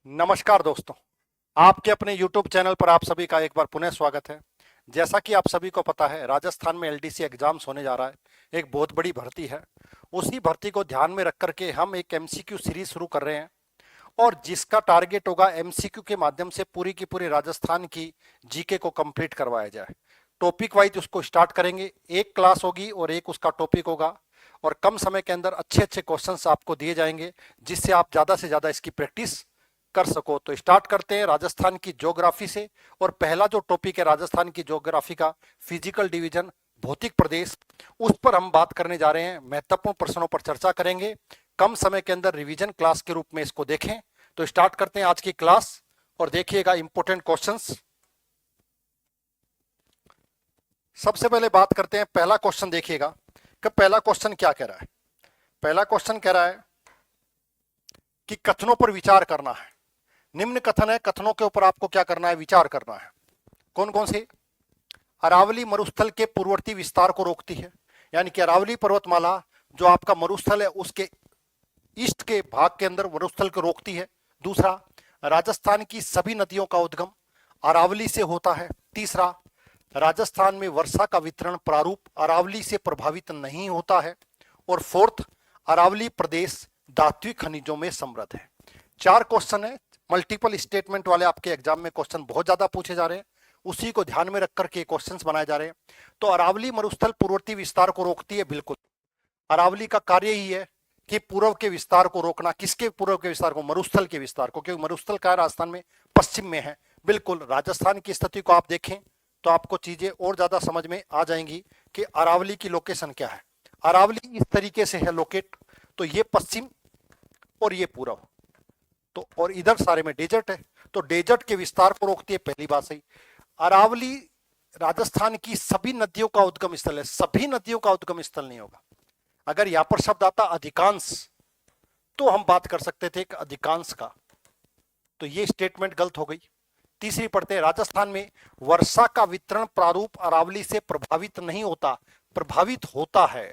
नमस्कार दोस्तों, आपके अपने YouTube चैनल पर आप सभी का एक बार पुनः स्वागत है। जैसा कि आप सभी को पता है, राजस्थान में एलडीसी एग्जाम्स होने जा रहा है। एक बहुत बड़ी भर्ती है। उसी भर्ती को ध्यान में रख करके हम एक एमसीक्यू सीरीज शुरू कर रहे हैं और जिसका टारगेट होगा एमसीक्यू के माध्यम से पूरी की पूरी राजस्थान की जीके को कंप्लीट करवाया जाए। टॉपिक वाइज उसको स्टार्ट करेंगे, एक क्लास होगी और एक उसका टॉपिक होगा और कम समय के अंदर अच्छे अच्छे क्वेश्चंस आपको दिए जाएंगे जिससे आप ज़्यादा से ज़्यादा इसकी प्रैक्टिस कर सको। तो स्टार्ट करते हैं राजस्थान की ज्योग्राफी से। और पहला जो टॉपिक है राजस्थान की ज्योग्राफी का, फिजिकल डिवीजन, भौतिक प्रदेश, उस पर हम बात करने जा रहे हैं। महत्वपूर्ण प्रश्नों पर चर्चा करेंगे, कम समय के अंदर रिवीजन क्लास के रूप में इसको देखें। तो स्टार्ट करते हैं आज की क्लास और देखिएगा इंपॉर्टेंट क्वेश्चंस। सबसे पहले बात करते हैं, पहला क्वेश्चन देखिएगा कि पहला क्वेश्चन क्या कह रहा है। पहला क्वेश्चन कह रहा है कि कथनों पर विचार करना है। निम्न कथन है, कथनों के ऊपर आपको क्या करना है, विचार करना है। कौन कौन से? अरावली मरुस्थल के पूर्ववर्ती विस्तार को रोकती है, यानी कि अरावली पर्वतमाला जो आपका मरुस्थल है उसके ईस्ट के भाग के अंदर मरुस्थल को रोकती है। दूसरा, राजस्थान की सभी नदियों का उद्गम अरावली से होता है। तीसरा, राजस्थान में वर्षा का वितरण प्रारूप अरावली से प्रभावित नहीं होता है। और फोर्थ, अरावली प्रदेश धात्विक खनिजों में समृद्ध है। चार क्वेश्चन है, मल्टीपल स्टेटमेंट वाले आपके एग्जाम में क्वेश्चन बहुत ज्यादा पूछे जा रहे हैं, उसी को ध्यान में रख करके क्वेश्चंस बनाए जा रहे हैं। तो अरावली मरुस्थल पूर्ववर्ती विस्तार को रोकती है, बिल्कुल। अरावली का कार्य ही है कि पूर्व के विस्तार को रोकना। किसके पूर्व के विस्तार को? मरुस्थल के विस्तार को, क्योंकि मरुस्थल का राजस्थान में पश्चिम में है। बिल्कुल, राजस्थान की स्थिति को आप देखें तो आपको चीजें और ज्यादा समझ में आ जाएंगी कि अरावली की लोकेशन क्या है। अरावली इस तरीके से है लोकेट, तो ये पश्चिम और ये पूर्व, तो और इधर सारे में डेजर्ट है, तो डेजर्ट के विस्तार को रोकती है, पहली बात सही। अरावली राजस्थान की सभी नदियों का उद्गम स्थल है, सभी नदियों का उद्गम स्थल नहीं होगा। अगर यहां पर शब्द आता अधिकांश तो हम बात कर सकते थे कि अधिकांश का, तो ये स्टेटमेंट गलत हो गई। तीसरी पढ़ते हैं, राजस्थान में वर्षा का वितरण प्रारूप अरावली से प्रभावित नहीं होता, प्रभावित होता है,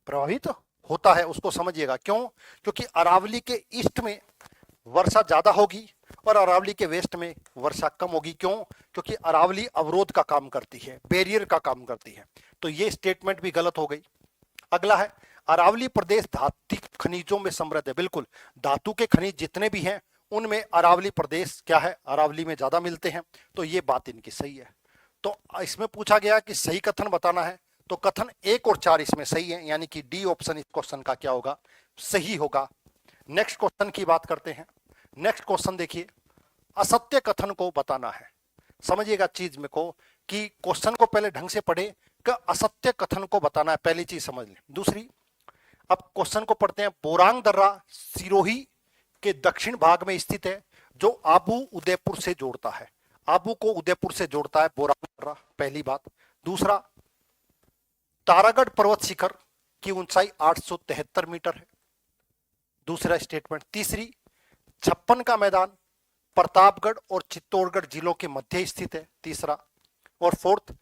प्रभावित होता है, उसको समझिएगा। क्यों? क्योंकि अरावली के ईस्ट में वर्षा ज्यादा होगी और अरावली के वेस्ट में वर्षा कम होगी। क्यों? क्योंकि अरावली अवरोध का काम करती है, बैरियर का काम करती है। तो ये स्टेटमेंट भी गलत हो गई। अगला है, अरावली प्रदेश धात्विक खनिजों में समृद्ध है। बिल्कुल, धातु के खनिज जितने भी हैं उनमें अरावली प्रदेश क्या है, अरावली में ज्यादा मिलते हैं। तो ये बात इनकी सही है। तो इसमें पूछा गया कि सही कथन बताना है, तो कथन 1 और 4 इसमें सही है, यानी कि डी ऑप्शन इस क्वेश्चन का क्या होगा, सही होगा। नेक्स्ट क्वेश्चन की बात करते हैं। नेक्स्ट क्वेश्चन देखिए, असत्य कथन को बताना है। समझिएगा चीज में को कि क्वेश्चन को पहले ढंग से पढ़े कि असत्य कथन को बताना है, पहली चीज समझ लें। दूसरी, अब क्वेश्चन को पढ़ते हैं। बोरांग दर्रा सिरोही के दक्षिण भाग में स्थित है जो आबू उदयपुर से जोड़ता है। आबू को उदयपुर से जोड़ता है बोरांग दर्रा, पहली बात। दूसरा, तारागढ़ पर्वत शिखर की ऊंचाई 873 मीटर है, दूसरा स्टेटमेंट। तीसरी, छप्पन का मैदान प्रतापगढ़ और चित्तौड़गढ़ जिलों के मध्य स्थित है, तीसरा। और फोर्थ,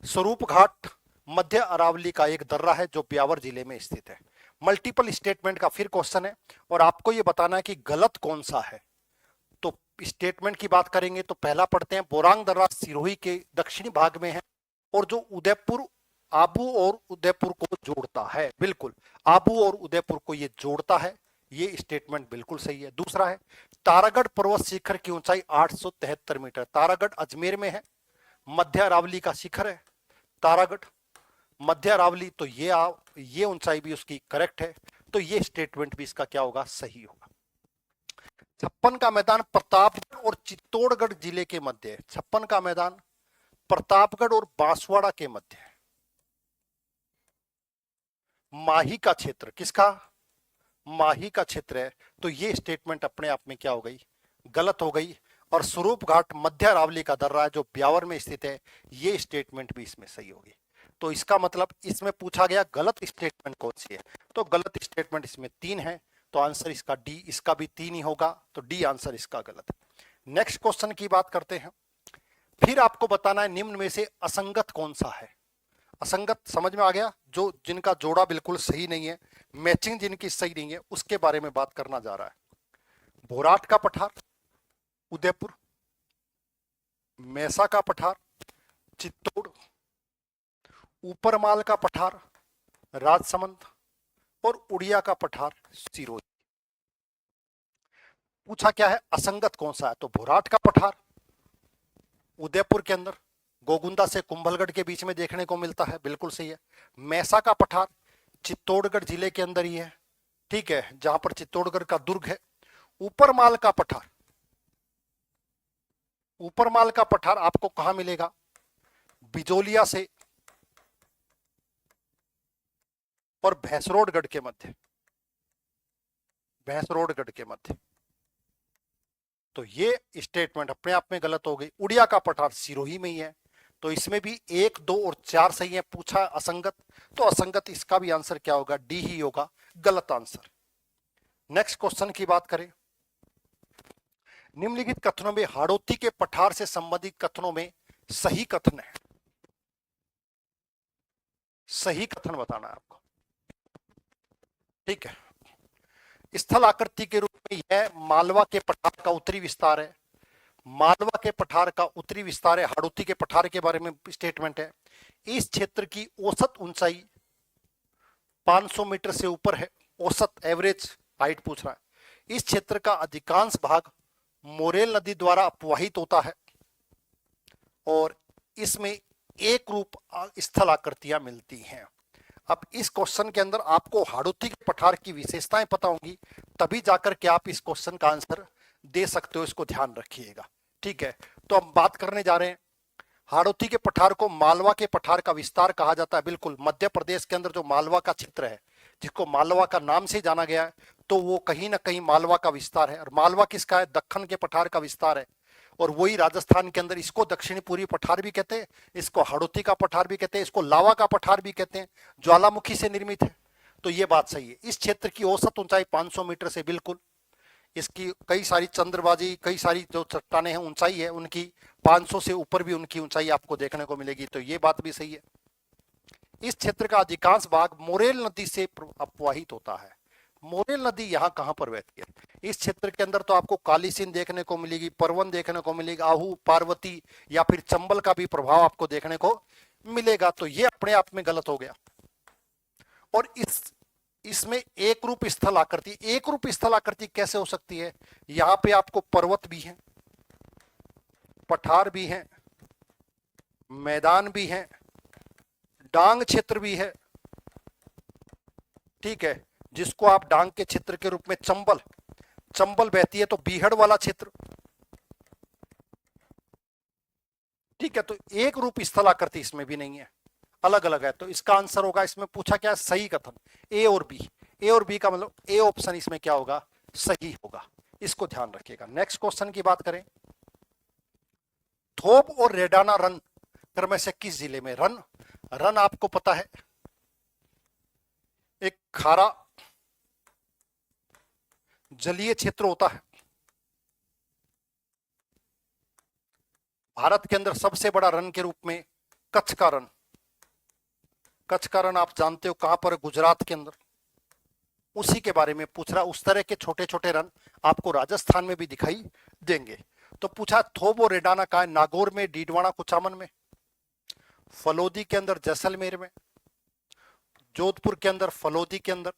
स्वरूप घाट मध्य अरावली का एक दर्रा है जो ब्यावर जिले में स्थित है। मल्टीपल स्टेटमेंट का फिर क्वेश्चन है और आपको यह बताना है कि गलत कौन सा है। तो स्टेटमेंट की बात करेंगे तो पहला पढ़ते हैं, बोरांग दर्रा सिरोही के दक्षिणी भाग में है और जो उदयपुर, आबू और उदयपुर को जोड़ता है। बिल्कुल, आबू और उदयपुर को ये जोड़ता है, ये स्टेटमेंट बिल्कुल सही है। दूसरा है, तारागढ़ पर्वत शिखर की ऊंचाई 873 मीटर। तारागढ़ अजमेर में है, मध्य अरावली का शिखर है तारागढ़, मध्य अरावली, तो ये ऊंचाई भी उसकी करेक्ट है। तो ये स्टेटमेंट भी इसका क्या होगा, सही होगा। छप्पन का मैदान प्रतापगढ़ और चित्तौड़गढ़ जिले के मध्य है। छप्पन का मैदान प्रतापगढ़ और बांसवाड़ा के मध्य है। माही का क्षेत्र किसका, माही का क्षेत्र है, तो ये स्टेटमेंट अपने आप में क्या हो गई, गलत हो गई। और स्वरूप घाट मध्य अरावली का दर्रा है जो ब्यावर में स्थित है, ये स्टेटमेंट भी इसमें सही होगी। तो इसका मतलब इसमें पूछा गया गलत स्टेटमेंट कौन सी है, तो गलत स्टेटमेंट इसमें 3 है, तो आंसर इसका डी, इसका भी 3 ही होगा, तो डी आंसर इसका गलत है। नेक्स्ट क्वेश्चन की बात करते हैं। फिर आपको बताना है निम्न में से असंगत कौन सा है। असंगत समझ में आ गया, जो जिनका जोड़ा बिल्कुल सही नहीं है, मैचिंग जिनकी सही नहीं है, उसके बारे में बात करना जा रहा है। भोराट का पठार उदयपुर, मेसा का पठार चित्तौड़, ऊपरमाल का पठार राजसमंद और उड़िया का पठार सिरोही। पूछा क्या है, असंगत कौन सा है, तो भोराट का पठार उदयपुर के अंदर गोगुंदा से कुंभलगढ़ के बीच में देखने को मिलता है, बिल्कुल सही है। मेसा का पठार चित्तौड़गढ़ जिले के अंदर ही है, ठीक है, जहां पर चित्तौड़गढ़ का दुर्ग है। ऊपरमाल का पठार, ऊपरमाल का पठार आपको कहां मिलेगा, बिजोलिया से और भैंसरोडगढ़ के मध्य, भैंसरोडगढ़ के मध्य। तो ये स्टेटमेंट अपने आप में गलत हो गई। उड़िया का पठार सिरोही में ही है, तो इसमें भी 1, 2 और 4 सही है। पूछा असंगत, तो असंगत इसका भी आंसर क्या होगा, डी ही होगा गलत आंसर। नेक्स्ट क्वेश्चन की बात करें, निम्नलिखित कथनों में हाड़ौती के पठार से संबंधित कथनों में सही कथन है, सही कथन बताना है आपको, ठीक है। स्थल आकृति के रूप में यह मालवा के पठार का उत्तरी विस्तार है, मालवा के पठार का उत्तरी विस्तार है। हाड़ौती के पठार के बारे में स्टेटमेंट है, इस क्षेत्र की औसत ऊंचाई 500 मीटर से ऊपर है, औसत एवरेज हाइट पूछ रहा है। इस क्षेत्र का अधिकांश भाग मोरेल नदी द्वारा अपवाहित होता है और इसमें एक रूप स्थल आकृतियां मिलती हैं। अब इस क्वेश्चन के अंदर आपको हाड़ौती के पठार की विशेषताएं पता होंगी, तभी जाकर के आप इस क्वेश्चन का आंसर दे सकते हो, इसको ध्यान रखिएगा, ठीक है। तो हम बात करने जा रहे हैं, हाड़ौती के पठार को मालवा के पठार का विस्तार कहा जाता है। बिल्कुल, मध्य प्रदेश के अंदर जो मालवा का क्षेत्र है, जिसको मालवा का नाम से जाना गया है, तो वो कहीं ना कहीं मालवा का विस्तार है। और मालवा किसका है, दक्कन के पठार का विस्तार है। और वही राजस्थान के अंदर इसको दक्षिणी पूर्वी पठार भी कहते हैं, इसको हाड़ौती का पठार भी कहते हैं, इसको लावा का पठार भी कहते हैं, ज्वालामुखी से निर्मित है। तो ये बात सही है। इस क्षेत्र की औसत ऊंचाई 500 मीटर से, बिल्कुल, इसकी कई सारी चंद्रबाजी, कई सारी जो चट्टानें हैं ऊंचाई है उनकी 500 से ऊपर भी उनकी ऊंचाई आपको देखने को मिलेगी, तो ये बात भी सही है। इस क्षेत्र का अधिकांश भाग मोरेल नदी से अपवाहित होता है। मोरेल नदी यहाँ कहाँ पर बहती है, इस क्षेत्र के अंदर तो आपको काली सिंध देखने को मिलेगी, परवन देखने को मिलेगी, आहू, पार्वती या फिर चंबल का भी प्रभाव आपको देखने को मिलेगा। तो ये अपने आप में गलत हो गया। और इसमें एक रूप स्थल आकृति, एक रूप स्थल आकृति कैसे हो सकती है, यहां पे आपको पर्वत भी हैं, पठार भी हैं, मैदान भी हैं, डांग क्षेत्र भी है, ठीक है, जिसको आप डांग के क्षेत्र के रूप में चंबल, चंबल बहती है तो बीहड़ वाला क्षेत्र, ठीक है। तो एक रूप स्थल आकृति इसमें भी नहीं है, अलग अलग है। तो इसका आंसर होगा, इसमें पूछा क्या है, सही कथन, ए और बी। ए और बी का मतलब ए ऑप्शन इसमें क्या होगा, सही होगा, इसको ध्यान रखिएगा। नेक्स्ट क्वेश्चन की बात करें, थोब और रेडाना रन क्रम से किस जिले में, रन, रन आपको पता है एक खारा जलीय क्षेत्र होता है। भारत के अंदर सबसे बड़ा रन के रूप में कच्छ का रन, कच्छ का रन आप जानते हो कहां पर, गुजरात के अंदर, उसी के बारे में पूछ रहा। उस तरह के छोटे छोटे रन आपको राजस्थान में भी दिखाई देंगे। तो पूछा थोब और रेडाना कहां है, नागौर में, डीडवाना कुचामन में, फलोदी के अंदर, जैसलमेर में, जोधपुर के अंदर, फलोदी के अंदर,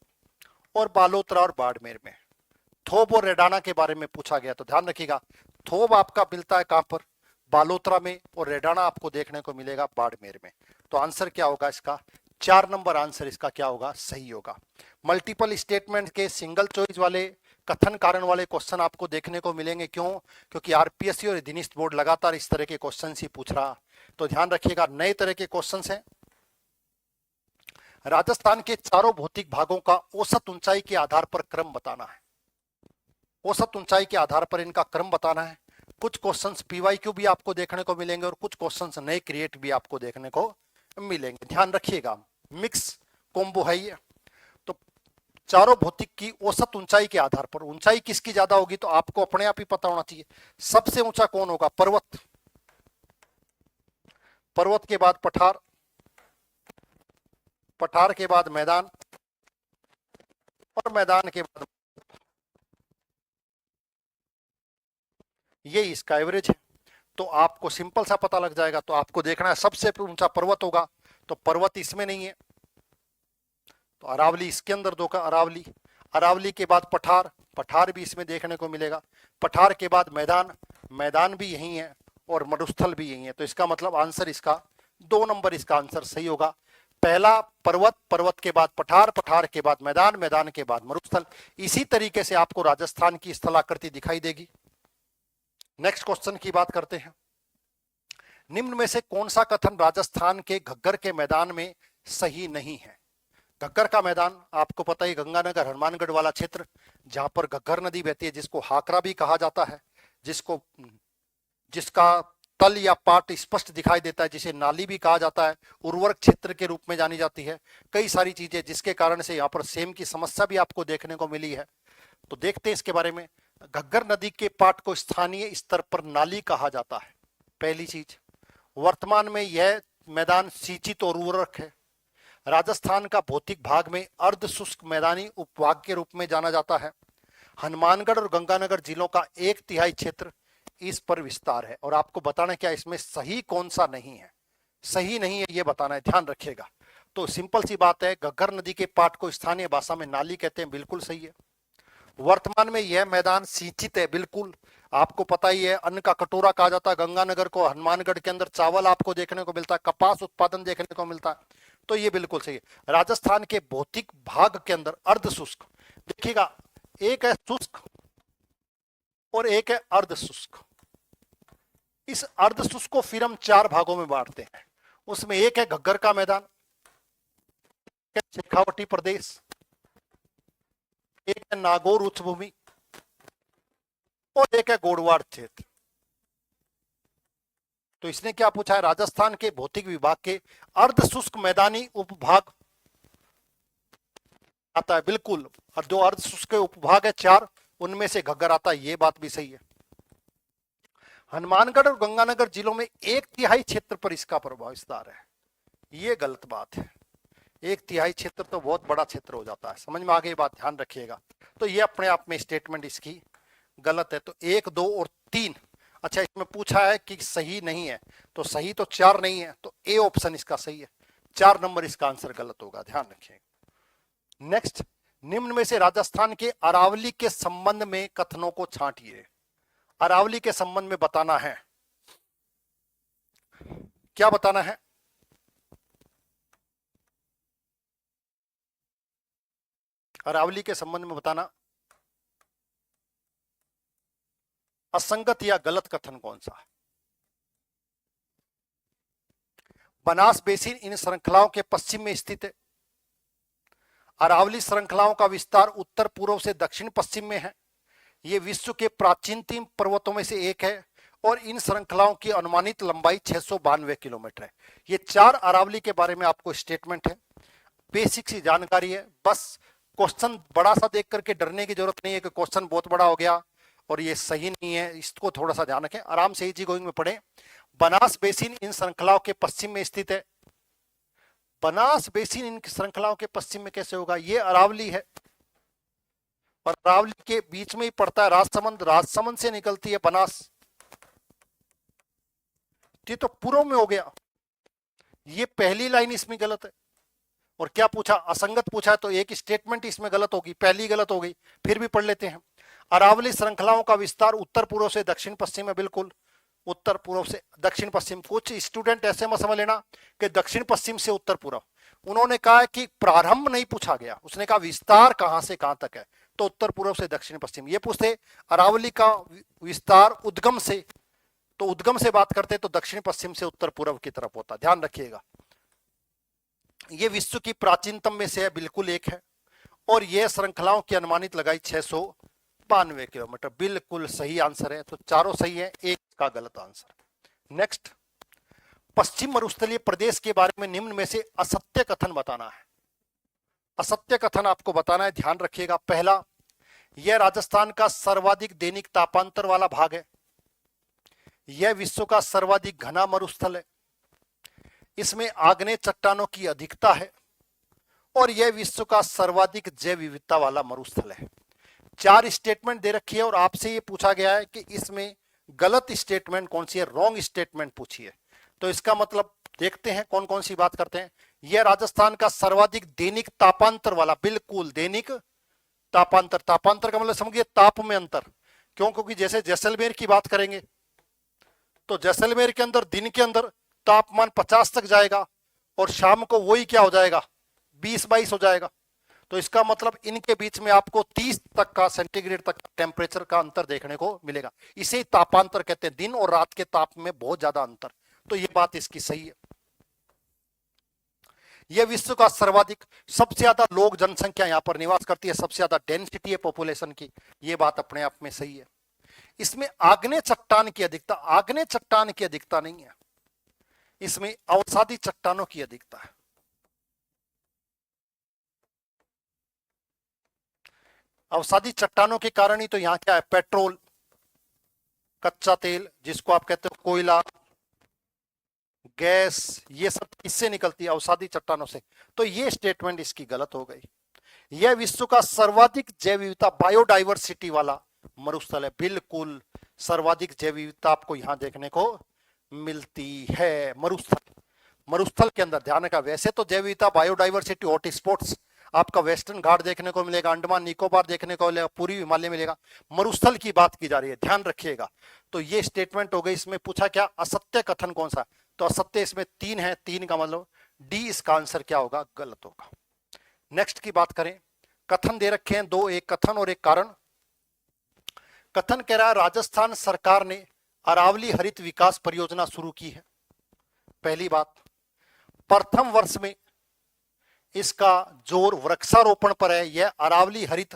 और बालोतरा और बाड़मेर में। थोब और रेडाना के बारे में पूछा गया, तो ध्यान रखिएगा, थोब आपका मिलता है कहां पर, बालोतरा में, और रेडाना आपको देखने को मिलेगा बाड़मेर में। तो आंसर क्या होगा इसका, 4 नंबर आंसर इसका क्या होगा, सही होगा। मल्टीपल स्टेटमेंट के सिंगल चॉइस वाले कथन कारण वाले क्वेश्चन आपको देखने को मिलेंगे, क्यों, क्योंकि आरपीएससी और अधीनस्थ बोर्ड लगातार इस तरह के क्वेश्चन ही पूछ रहा। तो ध्यान रखिएगा, नए तरह के क्वेश्चन हैं। राजस्थान के चारों भौतिक भागों का औसत ऊंचाई के आधार पर क्रम बताना है, औसत ऊंचाई के आधार पर इनका क्रम बताना है। कुछ क्वेश्चंस पीवाईक्यू भी आपको देखने को मिलेंगे और कुछ क्वेश्चंस नए क्रिएट भी आपको देखने को मिलेंगे, ध्यान रखिएगा, मिक्स कॉम्बो है ये। तो चारों भौतिक की औसत ऊंचाई के आधार पर, ऊंचाई किसकी ज्यादा होगी तो आपको अपने आप ही पता होना चाहिए। सबसे ऊंचा कौन होगा, पर्वत, पर्वत के बाद पठार, पठार के बाद मैदान, और मैदान के बाद ये इसका एवरेज है। तो आपको सिंपल सा पता लग जाएगा। तो आपको देखना है सबसे ऊंचा पर्वत होगा, तो पर्वत इसमें नहीं है, तो अरावली इसके अंदर दो का अरावली। अरावली के बाद पठार, पठार भी इसमें देखने को मिलेगा। पठार के बाद मैदान, मैदान भी यही है, और मरुस्थल भी यही है। तो इसका मतलब आंसर इसका 2 नंबर इसका आंसर सही होगा। पहला पर्वत, पर्वत के बाद पठार, पठार के बाद मैदान, मैदान के बाद मरुस्थल। इसी तरीके से आपको राजस्थान की स्थलाकृति दिखाई देगी। नेक्स्ट क्वेश्चन की बात करते हैं। निम्न में से कौन सा कथन राजस्थान के घग्गर के मैदान में सही नहीं है? घग्गर का मैदान आपको पता है, गंगानगर हनुमानगढ़ वाला क्षेत्र, जहां पर घग्गर नदी बहती है, जिसको हाकरा भी कहा जाता है, जिसका तल या पाट स्पष्ट दिखाई देता है, जिसे नाली भी कहा जाता है, उर्वरक क्षेत्र के रूप में जानी जाती है। कई सारी चीजें जिसके कारण से यहाँ पर सेम की समस्या भी आपको देखने को मिली है। तो देखते हैं इसके बारे में। घग्गर नदी के पाट को स्थानीय स्तर पर नाली कहा जाता है, पहली चीज। वर्तमान में यह मैदान सिंचित और उर्वरक है। राजस्थान का भौतिक भाग में अर्ध शुष्क मैदानी उपभाग के रूप में जाना जाता है। हनुमानगढ़ और गंगानगर जिलों का 1/3 क्षेत्र इस पर विस्तार है। और आपको बताना क्या इसमें सही कौन सा नहीं है, सही नहीं है ये बताना है, ध्यान रखिएगा। तो सिंपल सी बात है, घग्गर नदी के पाट को स्थानीय भाषा में नाली कहते हैं, बिल्कुल सही है। वर्तमान में यह मैदान सिंचित है, बिल्कुल आपको पता ही है, अन्न का कटोरा कहा जाता है गंगानगर को। हनुमानगढ़ के अंदर चावल आपको देखने को मिलता है, कपास उत्पादन देखने को मिलता है, तो ये बिल्कुल सही है। राजस्थान के भौतिक भाग के अंदर अर्ध शुष्क, देखिएगा एक है शुष्क और एक है अर्ध शुष्क। इस अर्ध शुष्क को फिर हम 4 भागों में बांटते हैं। उसमें एक है घग्गर का मैदान, शेखावटी प्रदेश, एक है नागौर उच्च भूमि और एक है गोडवाड़ क्षेत्र। तो इसने क्या पूछा है, राजस्थान के भौतिक विभाग के अर्ध शुष्क मैदानी उपभाग आता है, बिल्कुल। और जो अर्ध शुष्क उपभाग है 4, उनमें से घग्गर आता है, ये बात भी सही है। हनुमानगढ़ और गंगानगर जिलों में 1/3 क्षेत्र पर इसका प्रभाव विस्तार है, ये गलत बात है। 1/3 क्षेत्र तो बहुत बड़ा क्षेत्र हो जाता है, समझ में आ गई बात, ध्यान रखिएगा। तो ये अपने आप में स्टेटमेंट इसकी गलत है। तो 1, 2 और 3, अच्छा इसमें पूछा है कि सही नहीं है, तो सही तो 4 नहीं है, तो ए ऑप्शन इसका सही है। 4 नंबर इसका आंसर गलत होगा, ध्यान रखिएगा। नेक्स्ट, निम्न में से राजस्थान के अरावली के संबंध में कथनों को छांटिए। अरावली के संबंध में बताना है, क्या बताना है? अरावली के संबंध में बताना असंगत या गलत कथन कौन सा है। बनास बेसिन इन श्रृंखलाओं के पश्चिम में स्थित है। अरावली श्रृंखलाओं का विस्तार उत्तर पूर्व से दक्षिण पश्चिम में है। ये विश्व के प्राचीनतम पर्वतों में से एक है और इन श्रृंखलाओं की अनुमानित लंबाई 692 किलोमीटर है। ये 4 अरावली के बारे में आपको स्टेटमेंट है, बेसिक सी जानकारी है। बस क्वेश्चन बड़ा सा देख करके डरने की जरूरत नहीं है कि क्वेश्चन बहुत बड़ा हो गया और ये सही नहीं है, इसको थोड़ा सा ध्यान रखें, आराम से इजी गोइंग में पढ़ें। बनास बेसिन इन श्रृंखलाओं के पश्चिम में स्थित है। बनास बेसिन इन श्रृंखलाओं के पश्चिम में कैसे होगा, ये अरावली है और अरावली के बीच में ही पड़ता है राजसमंद, राजसमंद से निकलती है बनास, ये तो पूर्व में हो गया। ये पहली लाइन इसमें गलत है। और क्या पूछा, असंगत पूछा है, तो एक स्टेटमेंट इसमें गलत होगी, पहली गलत हो गई। फिर भी पढ़ लेते हैं। अरावली श्रृंखलाओं का विस्तार उत्तर पूर्व से दक्षिण पश्चिम में, बिल्कुल उत्तर पूर्व से दक्षिण पश्चिम। कुछ स्टूडेंट ऐसे मत समझ लेना कि दक्षिण पश्चिम से उत्तर पूर्व, उन्होंने कहा कि प्रारंभ नहीं पूछा गया, उसने कहा विस्तार कहां से कहां तक है, तो उत्तर पूर्व से दक्षिण पश्चिम। ये पूछते अरावली का विस्तार उद्गम से, तो उद्गम से बात करते तो दक्षिण पश्चिम से उत्तर पूर्व की तरफ होता, ध्यान रखिएगा। ये विश्व की प्राचीनतम में से है, बिल्कुल एक है। और यह श्रृंखलाओं की अनुमानित लगाई 692 किलोमीटर, बिल्कुल सही आंसर है। तो चारों सही है, एक का गलत आंसर। नेक्स्ट, पश्चिम मरुस्थलीय प्रदेश के बारे में निम्न में से असत्य कथन बताना है। असत्य कथन आपको बताना है, ध्यान रखिएगा। पहला, यह राजस्थान का सर्वाधिक दैनिक तापांतर वाला भाग है। यह विश्व का सर्वाधिक घना मरुस्थल है। इसमें आग्नेय चट्टानों की अधिकता है और यह विश्व का सर्वाधिक जैव विविधता वाला मरुस्थल है। 4 स्टेटमेंट दे रखी है और आपसे ये पूछा गया है कि इसमें गलत स्टेटमेंट कौन सी है, रॉन्ग स्टेटमेंट पूछी है। तो इसका मतलब देखते हैं कौन कौन सी बात करते हैं। यह राजस्थान का सर्वाधिक दैनिक तापांतर वाला, बिल्कुल दैनिक तापांतर, तापांतर का मतलब समझिए ताप में अंतर। क्यों? क्योंकि जैसे जैसलमेर की बात करेंगे तो जैसलमेर के अंदर दिन के अंदर तापमान 50 तक जाएगा और शाम को वही क्या हो जाएगा, 20-22 हो जाएगा। तो इसका मतलब इनके बीच में आपको 30 तक का सेंटीग्रेड तक टेम्परेचर का अंतर देखने को मिलेगा। इसे ही तापांतर कहते हैं, दिन और रात के ताप में बहुत ज्यादा अंतर। तो ये बात इसकी सही है। यह विश्व का सर्वाधिक, सबसे ज्यादा लोग जनसंख्या यहां पर निवास करती है, सबसे ज्यादा डेंसिटी है पॉपुलेशन की, ये बात अपने आप में सही है। इसमें आग्नेय चट्टान की अधिकता, आग्नेय चट्टान की अधिकता नहीं है, इसमें अवसादी चट्टानों की अधिकता है। अवसादी चट्टानों के कारण ही तो यहां क्या है, पेट्रोल, कच्चा तेल जिसको आप कहते हो कोयला, गैस, ये सब इससे निकलती है, अवसादी चट्टानों से। तो ये स्टेटमेंट इसकी गलत हो गई। यह विश्व का सर्वाधिक जैव विविधता, बायोडाइवर्सिटी वाला मरुस्थल है, बिल्कुल सर्वाधिक जैव विविधता आपको यहां देखने को मिलती है मरुस्थल। मरुस्थल के अंदर ध्यान रखा, वैसे तो जैव विविधता, बायोडाइवर्सिटी, हॉटस्पॉट्स आपका वेस्टर्न घाट देखने को मिलेगा, अंडमान निकोबार देखने को मिलेगा, पूर्वी हिमालय मिलेगा। मरुस्थल की बात की जा रही है, ध्यान रखिएगा। तो ये स्टेटमेंट हो गई। इसमें पूछा क्या, असत्य कथन कौन सा, तो असत्य इसमें 3 है, 3 का मतलब डी इसका आंसर क्या होगा, गलत होगा। नेक्स्ट की बात करें, कथन दे रखे हैं 2, एक कथन और एक कारण। कथन कह रहा है राजस्थान सरकार ने अरावली हरित विकास परियोजना शुरू की है। पहली बात, प्रथम वर्ष में इसका जोर वृक्षारोपण पर है, यह अरावली हरित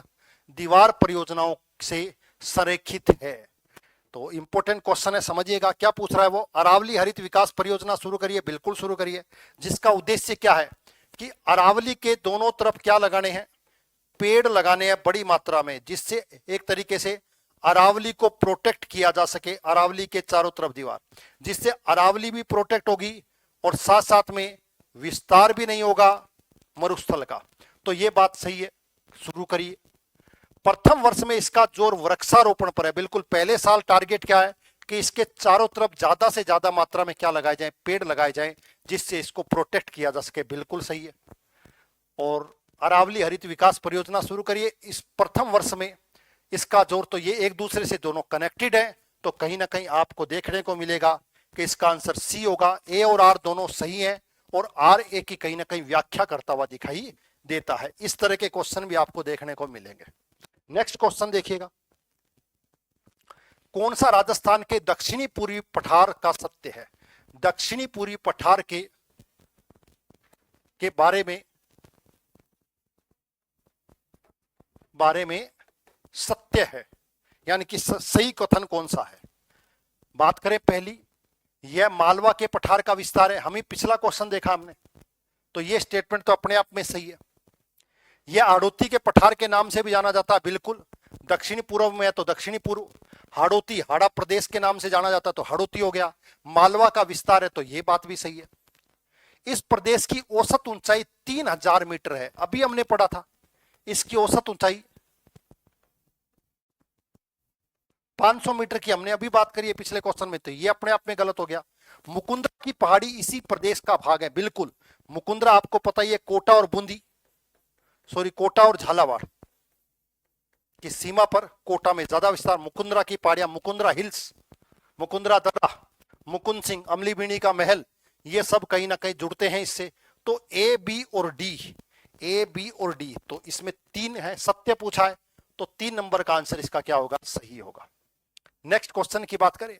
दीवार परियोजनाओं से संरेखित है। तो इंपॉर्टेंट क्वेश्चन है, समझिएगा क्या पूछ रहा है वो। अरावली हरित विकास परियोजना शुरू करिए, बिल्कुल शुरू करिए, जिसका उद्देश्य क्या है कि अरावली के दोनों तरफ क्या लगाने हैं, पेड़ लगाने हैं बड़ी मात्रा में, जिससे एक तरीके से अरावली को प्रोटेक्ट किया जा सके, अरावली के चारों तरफ दीवार, जिससे अरावली भी प्रोटेक्ट होगी और साथ साथ में विस्तार भी नहीं होगा मरुस्थल का। तो ये बात सही है, शुरू करिए। प्रथम वर्ष में इसका जोर वृक्षारोपण पर है, बिल्कुल पहले साल टारगेट क्या है कि इसके चारों तरफ ज्यादा से ज्यादा मात्रा में क्या लगाए जाए, पेड़ लगाए जाएं, जिससे इसको प्रोटेक्ट किया जा सके, बिल्कुल सही है। और अरावली हरित विकास परियोजना शुरू करिए। इस प्रथम वर्ष में इसका जोर, तो ये एक दूसरे से दोनों कनेक्टेड है, तो कहीं ना कहीं आपको देखने को मिलेगा कि इसका आंसर सी होगा। ए और आर दोनों सही है और आर ए की कहीं ना कहीं व्याख्या करता हुआ दिखाई देता है। इस तरह के क्वेश्चन भी आपको देखने को मिलेंगे। नेक्स्ट क्वेश्चन देखिएगा, कौन सा राजस्थान के दक्षिणी पूर्वी पठार का सत्य है। दक्षिणी पूर्वी पठार के बारे में सत्य है, यानी कि सही कथन कौन सा है। बात करें पहली, यह मालवा के पठार का विस्तार है, हम ही पिछला क्वेश्चन देखा हमने, तो यह स्टेटमेंट तो अपने आप में सही है। यह हाड़ौती के पठार के नाम से भी जाना जाता है, बिल्कुल दक्षिणी पूर्व में है तो दक्षिणी पूर्व, हाड़ौती हाड़ा प्रदेश के नाम से जाना जाता है तो हाड़ौती हो गया। मालवा का विस्तार है तो यह बात भी सही है। इस प्रदेश की औसत ऊंचाई 3000 मीटर है, अभी हमने पढ़ा था इसकी औसत ऊंचाई 500 मीटर की हमने अभी बात करी है पिछले क्वेश्चन में, तो ये अपने आप में गलत हो गया। मुकुंदरा की पहाड़ी इसी प्रदेश का भाग है, बिल्कुल। मुकुंदरा आपको पता ही है, कोटा और झालावाड़ की सीमा पर, कोटा में ज्यादा विस्तार। मुकुंदरा की पहाड़ियां, मुकुंदरा हिल्स, मुकुंदरा दर्रा, मुकुंद सिंह, अमलीबिनी का महल, ये सब कहीं ना कहीं जुड़ते हैं इससे। तो ए बी और डी, तो इसमें 3 है, सत्य पूछा है तो 3 नंबर का आंसर इसका क्या होगा, सही होगा। नेक्स्ट क्वेश्चन की बात करें,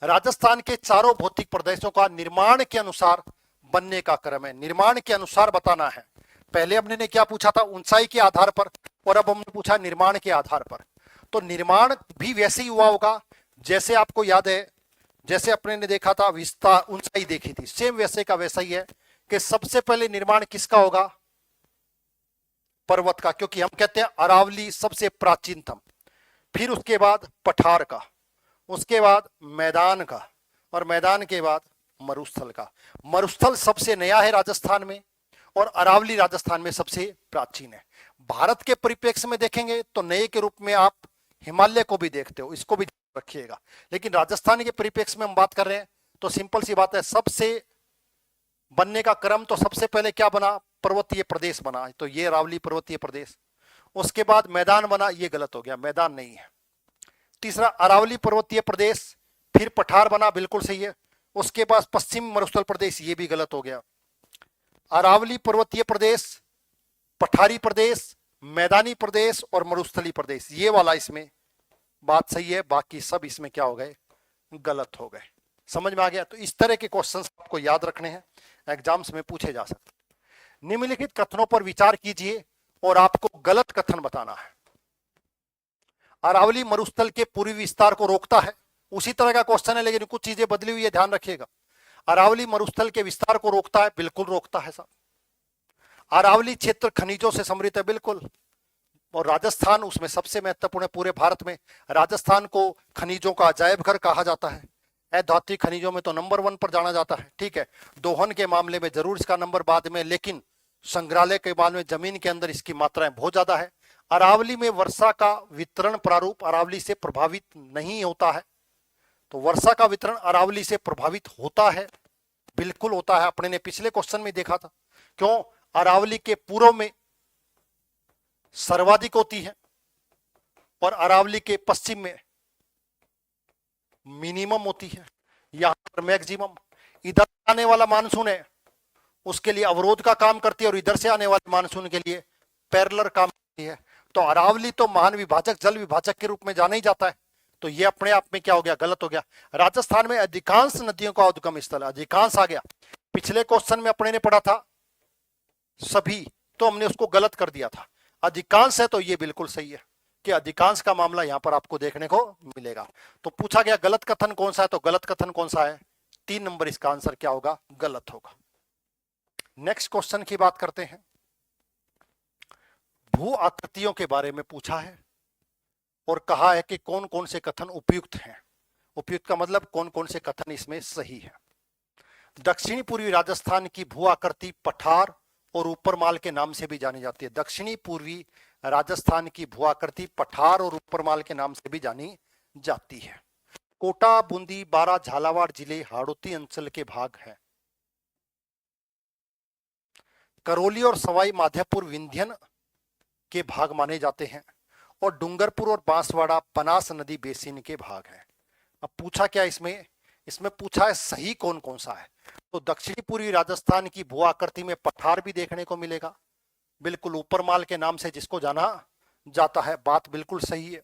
राजस्थान के चारों भौतिक प्रदेशों का निर्माण के अनुसार बनने का क्रम है। निर्माण के अनुसार बताना है। पहले हमने क्या पूछा था, ऊंचाई के आधार पर, और अब हमने पूछा निर्माण के आधार पर। तो निर्माण भी वैसे ही हुआ होगा जैसे आपको याद है, जैसे अपने ने देखा था विस्तार, ऊंचाई देखी थी, सेम वैसे का वैसा ही है कि सबसे पहले निर्माण किसका होगा, पर्वत का, क्योंकि हम कहते हैं अरावली सबसे प्राचीनतम, फिर उसके बाद पठार का, उसके बाद मैदान का, और मैदान के बाद मरुस्थल का। मरुस्थल सबसे नया है राजस्थान में और अरावली राजस्थान में सबसे प्राचीन है। भारत के परिप्रेक्ष्य में देखेंगे तो नए के रूप में आप हिमालय को भी देखते हो, इसको भी रखिएगा। लेकिन राजस्थान के परिप्रेक्ष्य में हम बात कर रहे हैं तो सिंपल सी बात है, सबसे बनने का क्रम तो सबसे पहले क्या बना, पर्वतीय प्रदेश बना, तो ये अरावली पर्वतीय प्रदेश। उसके बाद मैदान बना, ये गलत हो गया, मैदान नहीं है। तीसरा अरावली पर्वतीय प्रदेश, फिर पठार बना, बिल्कुल सही है। उसके बाद पश्चिम मरुस्थल प्रदेश, ये भी गलत हो गया। अरावली पर्वतीय प्रदेश, पठारी प्रदेश, मैदानी प्रदेश और मरुस्थली प्रदेश, ये वाला इसमें बात सही है, बाकी सब इसमें क्या हो गए, गलत हो गए। समझ में आ गया। तो इस तरह के क्वेश्चंस आपको याद रखने हैं, एग्जाम्स में पूछे जा सकते। निम्नलिखित कथनों पर विचार कीजिए और आपको गलत कथन बताना है। अरावली मरुस्थल के पूर्वी विस्तार को रोकता है, उसी तरह का क्वेश्चन है लेकिन कुछ चीजें बदली हुई है, ध्यान रखिएगा। अरावली मरुस्थल के विस्तार को रोकता है, बिल्कुल रोकता है साहब। अरावली क्षेत्र खनिजों से समृद्ध है, बिल्कुल। और राजस्थान उसमें सबसे महत्वपूर्ण है पूरे भारत में। राजस्थान को खनिजों का अजायब घर कहा जाता है। अधात्विक खनिजों में तो नंबर 1 पर जाना जाता है, ठीक है। दोहन के मामले में जरूर इसका नंबर बाद में, लेकिन संग्रहालय के बाद में जमीन के अंदर इसकी मात्राएं बहुत ज्यादा है। अरावली में वर्षा का वितरण प्रारूप अरावली से प्रभावित नहीं होता है, तो वर्षा का वितरण अरावली से प्रभावित होता है, बिल्कुल होता है। अपने ने पिछले क्वेश्चन में देखा था। क्यों, अरावली के पूर्व में सर्वाधिक होती है और अरावली के पश्चिम में मिनिमम होती है, यहां पर मैक्सिमम। इधर आने वाला मानसून है उसके लिए अवरोध का काम करती है और इधर से आने वाले मानसून के लिए पैरेलल काम करती है। तो अरावली तो महान विभाजक, जल विभाजक के रूप में जाना ही जाता है, तो ये अपने आप में क्या हो गया, गलत हो गया। राजस्थान में अधिकांश नदियों का उद्गम स्थल, अधिकांश आ गया। पिछले क्वेश्चन में अपने ने पढ़ा था सभी, तो हमने उसको गलत कर दिया था। अधिकांश है तो ये बिल्कुल सही है कि अधिकांश का मामला यहां पर आपको देखने को मिलेगा। तो पूछा गया गलत कथन कौन सा है, तो गलत कथन कौन सा है, 3 नंबर इसका आंसर क्या होगा, गलत होगा। नेक्स्ट क्वेश्चन की बात करते हैं। भू आकृतियों के बारे में पूछा है और कहा है कि कौन कौन से कथन उपयुक्त हैं। उपयुक्त का मतलब कौन कौन से कथन इसमें सही है। दक्षिणी पूर्वी राजस्थान की भू आकृति पठार और ऊपरमाल के नाम से भी जानी जाती है। दक्षिणी पूर्वी राजस्थान की भू आकृति पठार और ऊपरमाल के नाम से भी जानी जाती है। कोटा, बूंदी, बारा, झालावाड़ जिले हाड़ौती अंचल के भाग हैं। करौली और सवाई माधोपुर विंध्यन के भाग माने जाते हैं और डूंगरपुर और बांसवाड़ा बनास नदी बेसिन के भाग हैं। अब पूछा क्या इसमें पूछा है सही कौन कौन सा है। तो दक्षिणी पूर्वी राजस्थान की भू आकृति में पठार भी देखने को मिलेगा, बिल्कुल ऊपरमाल के नाम से जिसको जाना जाता है, बात बिल्कुल सही है।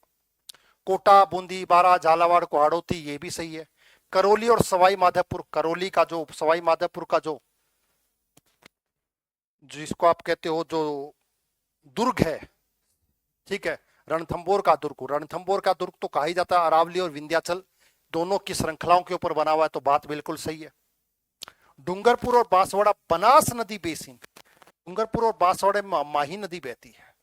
कोटा, बूंदी, बारा, झालावाड़ को हाड़ौती, ये भी सही है। करौली और सवाई माधोपुर, करौली का जो सवाई माधोपुर का जो जिसको आप कहते हो जो दुर्ग है, ठीक है, रणथंबोर का दुर्ग तो कहा ही जाता है। अरावली और विंध्याचल दोनों की श्रृंखलाओं के ऊपर बना हुआ है, तो बात बिल्कुल सही है। डूंगरपुर और बांसवाड़ा बनास नदी बेसिन, डूंगरपुर और बांसवाड़े में माही नदी बहती है,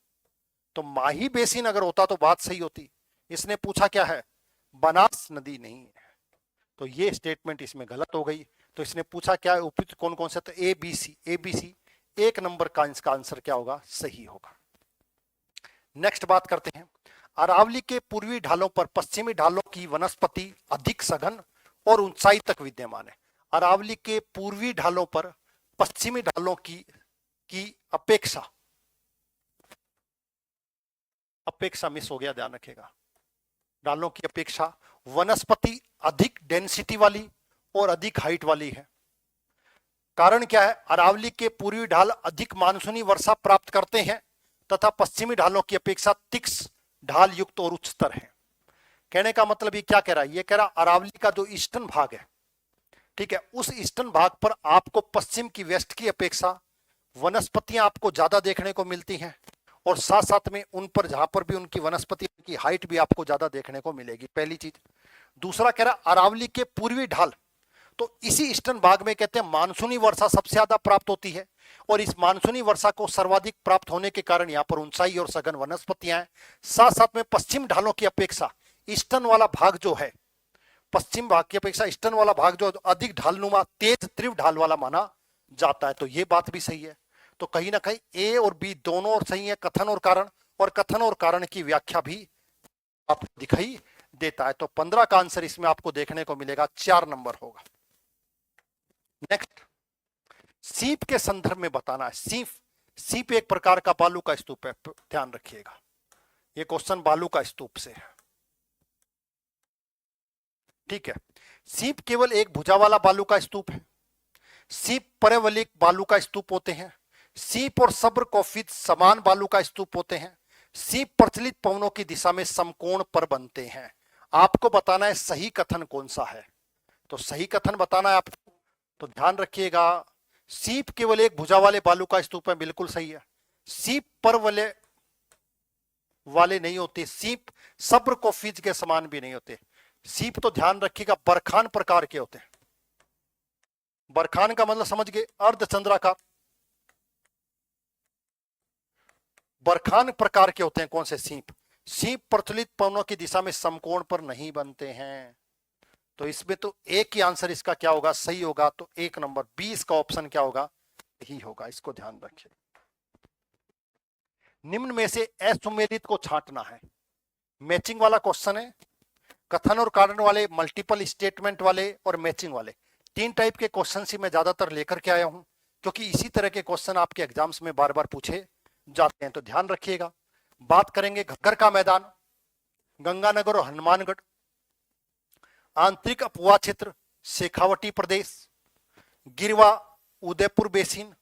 तो माही बेसिन अगर होता तो बात सही होती। इसने पूछा क्या है, बनास नदी नहीं है, तो ये स्टेटमेंट इसमें गलत हो गई। तो इसने पूछा क्या है उपयुक्त कौन कौन से, तो एबीसी 1 नंबर का इसका आंसर क्या होगा, सही होगा। नेक्स्ट बात करते हैं। अरावली के पूर्वी ढालों पर पश्चिमी ढालों की वनस्पति अधिक सघन और ऊंचाई तक विद्यमान है। अरावली के पूर्वी ढालों पर पश्चिमी ढालों की अपेक्षा मिस हो गया, ध्यान रखिएगा। ढालों की अपेक्षा वनस्पति अधिक डेंसिटी वाली और अधिक हाइट वाली है। कारण क्या है, अरावली के पूर्वी ढाल अधिक मानसूनी वर्षा प्राप्त करते हैं तथा पश्चिमी ढालों की अपेक्षा तीक्ष्ण ढाल युक्त और उच्चतर है। कहने का मतलब ये क्या कह रहा है, ये कह रहा अरावली का जो ईस्टर्न भाग है, ठीक है, उस ईस्टर्न भाग पर आपको पश्चिम की वेस्ट की अपेक्षा वनस्पतियां आपको ज्यादा देखने को मिलती हैं और साथ साथ में उन पर जहां पर भी उनकी वनस्पति की हाइट भी आपको ज्यादा देखने को मिलेगी, पहली चीज। दूसरा कह रहा अरावली के पूर्वी ढाल, तो इसी ईस्टर्न भाग में कहते हैं मानसूनी वर्षा सबसे ज्यादा प्राप्त होती है और इस मानसूनी वर्षा को सर्वाधिक प्राप्त होने के कारण यहाँ पर ऊंचाई और सघन वनस्पतियां हैं। साथ साथ में पश्चिम ढालों की अपेक्षा ईस्टर्न वाला भाग जो है, पश्चिम भाग की अपेक्षा ईस्टर्न वाला भाग जो अधिक ढालनुमा तेज तीव्र ढाल वाला माना जाता है, तो ये बात भी सही है। तो कहीं ना कहीं ए और बी दोनों और सही है, कथन और कारण की व्याख्या भी आपको दिखाई देता है। तो 15 का आंसर इसमें आपको देखने को मिलेगा 4 नंबर होगा। नेक्स्ट, सीप के संदर्भ में बताना है। सीप एक प्रकार का बालू का स्तूप है, ध्यान रखिएगा, ये क्वेश्चन बालू का स्तूप से है। ठीक है, सीप केवल एक भुजा वाला बालू का स्तूप है। सीप परवलयिक बालू का स्तूप होते हैं। सीप और सब्र कोफिद समान बालू का स्तूप होते हैं। सीप प्रचलित पवनों की दिशा में समकोण पर बनते हैं। आपको बताना है सही कथन कौन सा है, तो सही कथन बताना है आपको, तो ध्यान रखिएगा। सीप केवल एक भुजा वाले बालू का स्तूप है, बिल्कुल सही है। सीप परवलय वाले नहीं होते। सीप सब्र कोफिज के समान भी नहीं होते। सीप तो ध्यान रखिएगा बरखान प्रकार के होते हैं। बरखान का मतलब समझ गए, अर्धचंद्राकार। बरखान प्रकार के होते हैं कौन से? सीप। सीप प्रचलित पवनों की दिशा में समकोण पर नहीं बनते हैं। तो इसमें तो एक ही आंसर इसका क्या होगा, सही होगा। तो 1 नंबर 20 का ऑप्शन क्या होगा, यही होगा। इसको ध्यान रखिए। निम्न में से असुमेलित को छांटना है। मैचिंग वाला क्वेश्चन है। कथन और कारण वाले, मल्टीपल स्टेटमेंट वाले और मैचिंग वाले, 3 टाइप के क्वेश्चन ही मैं ज्यादातर लेकर के आया हूं, क्योंकि इसी तरह के क्वेश्चन आपके एग्जाम्स में बार बार पूछे जाते हैं। तो ध्यान रखिएगा। बात करेंगे घग्गर का मैदान, गंगानगर और हनुमानगढ़, आंतरिक अपवा क्षेत्र, शेखावटी प्रदेश, गिरवा उदयपुर बेसिन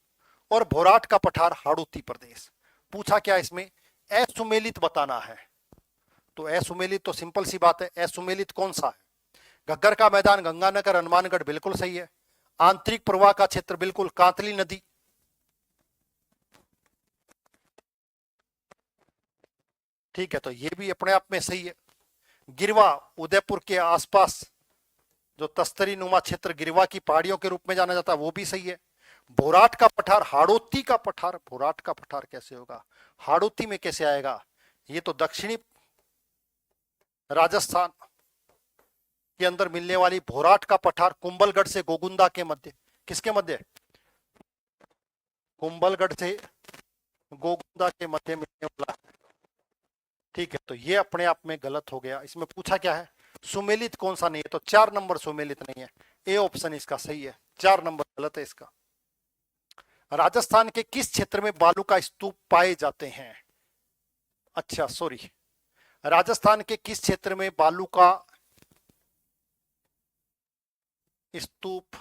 और भोराट का पठार, हाड़ौती प्रदेश। पूछा क्या इसमें, असुमेलित बताना है। तो असुमेलित तो सिंपल सी बात है, असुमेलित कौन सा है? घग्गर का मैदान, गंगानगर, हनुमानगढ़, बिल्कुल सही है। आंतरिक प्रवाह का क्षेत्र, बिल्कुल कांतली नदी। ठीक है, तो ये भी अपने आप में सही है। गिरवा उदयपुर के आसपास जो तस्तरी नुमा क्षेत्र गिरवा की पहाड़ियों के रूप में जाना जाता है, वो भी सही है। भोराट का पठार, हाड़ौती का पठार, भोराट का पठार कैसे होगा, हाड़ौती में कैसे आएगा? ये तो दक्षिणी राजस्थान के अंदर मिलने वाली भोराट का पठार, कुंभलगढ़ से गोगुंदा के मध्य, किसके मध्य? कुंभलगढ़ से गोगुंदा के मध्य मिलने वाला। ठीक है, तो ये अपने आप में गलत हो गया। इसमें पूछा क्या है, सुमेलित कौन सा नहीं है, तो 4 नंबर सुमेलित नहीं है। ए ऑप्शन इसका सही है, 4 नंबर गलत है इसका। राजस्थान के किस क्षेत्र में बालू का स्तूप पाए जाते हैं? अच्छा सॉरी, राजस्थान के किस क्षेत्र में बालू का स्तूप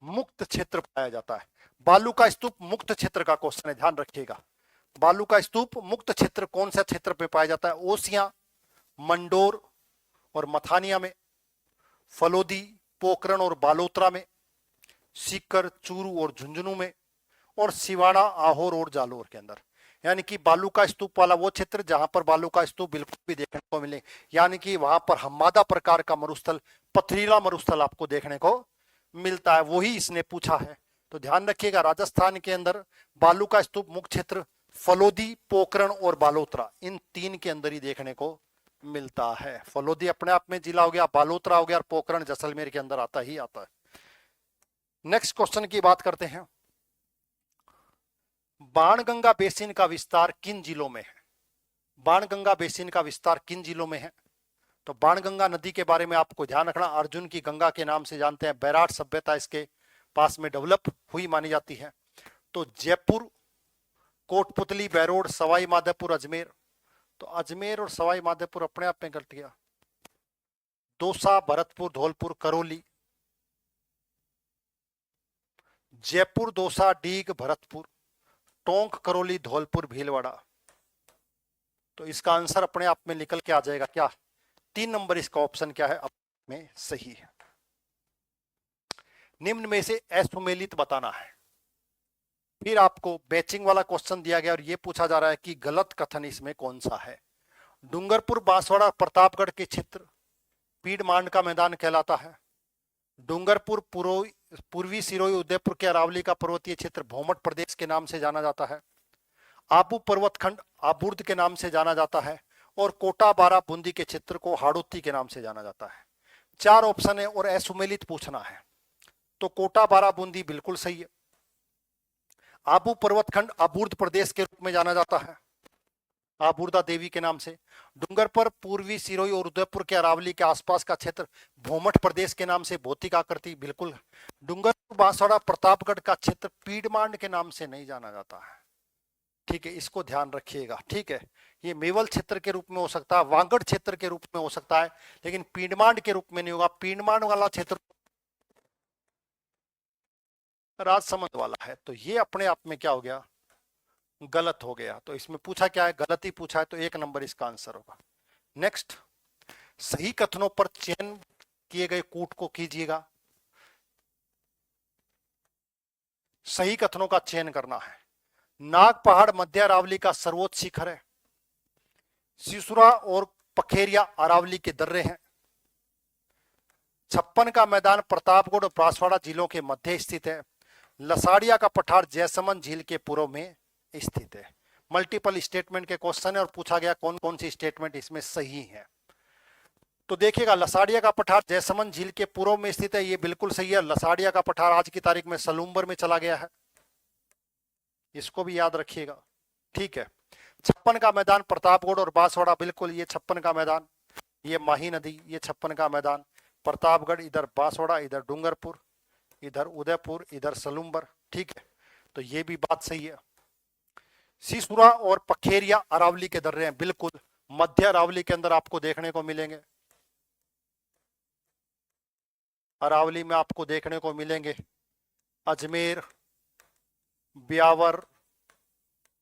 मुक्त क्षेत्र पाया जाता है? बालू का स्तूप मुक्त क्षेत्र का क्वेश्चन है, ध्यान रखिएगा। बालू का स्तूप मुक्त क्षेत्र कौन सा क्षेत्र पे पाया जाता है? ओसियां, मंडोर और मथानिया में, फलोदी, पोखरण और बालोतरा में, सीकर, चूरू और झुंझुनू में, और सिवाड़ा, आहोर और जालोर के अंदर। यानी कि बालू का स्तूप वाला वो क्षेत्र जहां पर बालू का स्तूप बिल्कुल भी देखने को मिले, यानी कि वहां पर हम्मादा प्रकार का मरुस्थल, पथरीला मरुस्थल आपको देखने को मिलता है, वही इसने पूछा है। तो ध्यान रखिएगा, राजस्थान के अंदर बालू का स्तूप मुख्य क्षेत्र फलोदी, पोखरण और बालोतरा, इन 3 के अंदर ही देखने को मिलता है। फलोदी अपने आप में जिला हो गया, बालोतरा हो गया, और पोखरण जैसलमेर के अंदर आता ही आता है। नेक्स्ट क्वेश्चन की बात करते हैं। बाणगंगा बेसिन का विस्तार किन जिलों में है? बाणगंगा बेसिन का विस्तार किन जिलों में है? तो बाणगंगा नदी के बारे में आपको ध्यान रखना, अर्जुन की गंगा के नाम से जानते हैं। बैराट सभ्यता इसके पास में डेवलप हुई मानी जाती है। तो जयपुर, कोटपुतली, बैरोड, सवाई माधोपुर, अजमेर। तो अजमेर और सवाई माधोपुर अपने आप में गलत गया। दौसा, भरतपुर, धौलपुर, करौली। जयपुर, दौसा, डीग, भरतपुर, टोंक, करौली, धौलपुर, भीलवाड़ा। तो इसका आंसर अपने आप में निकल के आ जाएगा क्या, 3 नंबर इसका ऑप्शन क्या है, में सही है। निम्न में से असुमेलित बताना है। फिर आपको बैचिंग वाला क्वेश्चन दिया गया और यह पूछा जा रहा है कि गलत कथन इसमें कौन सा है। डूंगरपुर, बांसवाड़ा, प्रतापगढ़ के क्षेत्र पीडमांड का मैदान कहलाता है। डूंगरपुर पूर्वी सिरोही, उदयपुर के अरावली का पर्वतीय क्षेत्र भोमट प्रदेश के नाम से जाना जाता है। आबू पर्वतखंड आबूर्द के नाम से जाना जाता है, और कोटा बारा बूंदी के क्षेत्र को हाड़ौती के नाम से जाना जाता है। 4 ऑप्शन है और असुमेलित पूछना है। तो कोटा बारा बूंदी बिल्कुल सही है। आबू पर्वतखंड आबूर्द प्रदेश के रूप में जाना जाता है। आबूर्दा देवी के नाम से। डूंगरपुर पूर्वी सिरोही और उदयपुर के अरावली के आसपास का क्षेत्र भोमठ प्रदेश के नाम से। भौतिक आकृति बिल्कुल। डूंगरपुर बांसवाड़ा प्रतापगढ़ का क्षेत्र पीडमांड के नाम से नहीं जाना जाता है। ठीक है, इसको ध्यान रखिएगा। ठीक है, ये मेवल क्षेत्र के रूप में हो सकता है, वांगड़ क्षेत्र के रूप में हो सकता है, लेकिन पीडमांड के रूप में नहीं होगा। पीडमांड वाला क्षेत्र राजसमंद वाला है। तो ये अपने आप में क्या हो गया, गलत हो गया। तो इसमें पूछा क्या है, गलत ही पूछा है, तो 1 नंबर इसका आंसर होगा। नेक्स्ट, सही कथनों पर चयन किए गए कूट को कीजिएगा। सही कथनों का चयन करना है। नाग पहाड़ मध्य अरावली का सर्वोच्च शिखर है। सिसुरा और पखेरिया अरावली के दर्रे हैं। छप्पन का मैदान प्रतापगढ़ और बांसवाड़ा जिलों के मध्य स्थित है। लसाड़िया का पठार जयसमंद झील के पूर्व में स्थित है। मल्टीपल स्टेटमेंट के क्वेश्चन है और पूछा गया कौन कौन सी स्टेटमेंट इसमें सही है। तो देखिएगा, लसाड़िया का पठार जयसमंद झील के पूर्व में स्थित है, ये बिल्कुल सही है। लसाड़िया का पठार आज की तारीख में सलूम्बर में चला गया है, इसको भी याद रखिएगा। ठीक है, छप्पन का मैदान प्रतापगढ़ और बांसवाड़ा, बिल्कुल ये छप्पन का मैदान, ये माही नदी, ये छप्पन का मैदान। प्रतापगढ़ इधर, बांसवाड़ा इधर, डूंगरपुर इधर, उदयपुर इधर, सलूम्बर। ठीक है, तो ये भी बात सही है। सिसुरा और पखेरिया अरावली के दर्रे हैं, बिल्कुल मध्य अरावली के अंदर आपको देखने को मिलेंगे। अरावली में आपको देखने को मिलेंगे अजमेर, ब्यावर,